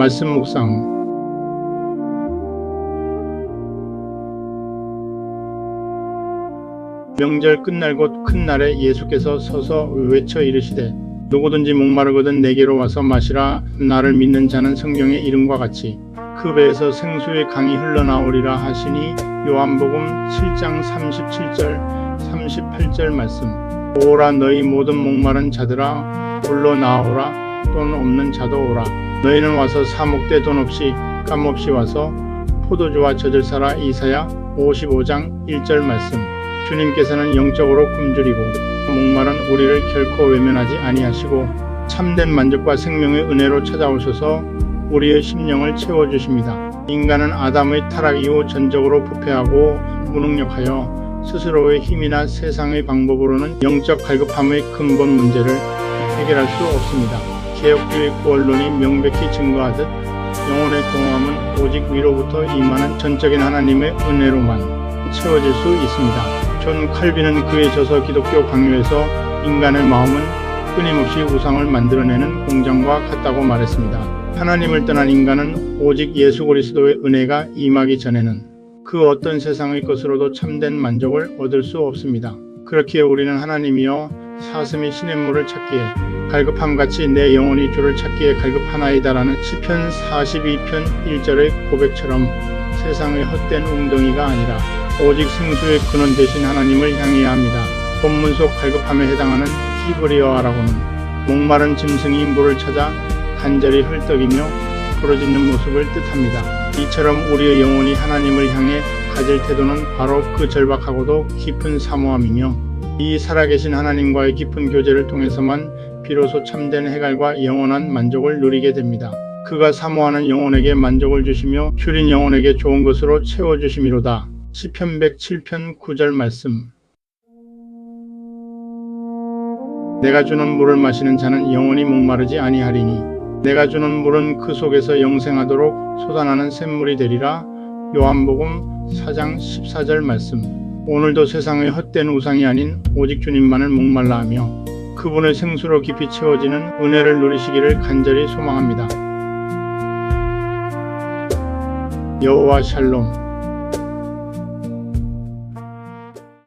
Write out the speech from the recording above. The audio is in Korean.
말씀 묵상. 명절 끝날 곧 큰 날에 예수께서 서서 외쳐 이르시되 누구든지 목마르거든 내게로 와서 마시라. 나를 믿는 자는 성경의 이름과 같이 그 배에서 생수의 강이 흘러나오리라 하시니 요한복음 7장 37절 38절 말씀. 오라 너희 모든 목마른 자들아 홀로 나오라. 돈 없는 자도 오라. 너희는 와서 사 먹되 돈 없이 값 없이 와서 포도주와 젖을 사라. 이사야 55장 1절 말씀. 주님께서는 영적으로 굶주리고 목마른 우리를 결코 외면하지 아니하시고 참된 만족과 생명의 은혜로 찾아오셔서 우리의 심령을 채워주십니다. 인간은 아담의 타락 이후 전적으로 부패하고 무능력하여 스스로의 힘이나 세상의 방법으로는 영적 갈급함의 근본 문제를 해결할 수 없습니다. 개혁주의 구원론이 명백히 증거하듯 영혼의 공허함은 오직 위로부터 임하는 전적인 하나님의 은혜로만 채워질 수 있습니다. 존 칼빈은 그의 저서 기독교 강요에서 인간의 마음은 끊임없이 우상을 만들어내는 공장과 같다고 말했습니다. 하나님을 떠난 인간은 오직 예수 그리스도의 은혜가 임하기 전에는 그 어떤 세상의 것으로도 참된 만족을 얻을 수 없습니다. 그렇기에 우리는 하나님이여 사슴이 시냇물을 찾기에 갈급함같이 내 영혼이 주를 찾기에 갈급하나이다라는 시편 42편 1절의 고백처럼 세상의 헛된 웅덩이가 아니라 오직 생수의 근원 되신 하나님을 향해야 합니다. 본문 속 갈급함에 해당하는 히브리어라고는 목마른 짐승이 물을 찾아 간절히 헐떡이며 부르짖는 모습을 뜻합니다. 이처럼 우리의 영혼이 하나님을 향해 가질 태도는 바로 그 절박하고도 깊은 사모함이며 이 살아계신 하나님과의 깊은 교제를 통해서만 비로소 참된 해갈과 영원한 만족을 누리게 됩니다. 그가 사모하는 영혼에게 만족을 주시며 줄인 영혼에게 좋은 것으로 채워주심이로다. 시편 107편 9절 말씀. 내가 주는 물을 마시는 자는 영원히 목마르지 아니하리니 내가 주는 물은 그 속에서 영생하도록 솟아나는 샘물이 되리라. 요한복음 4장 14절 말씀. 오늘도 세상의 헛된 우상이 아닌 오직 주님만을 목말라 하며 그분의 생수로 깊이 채워지는 은혜를 누리시기를 간절히 소망합니다. 여호와 샬롬.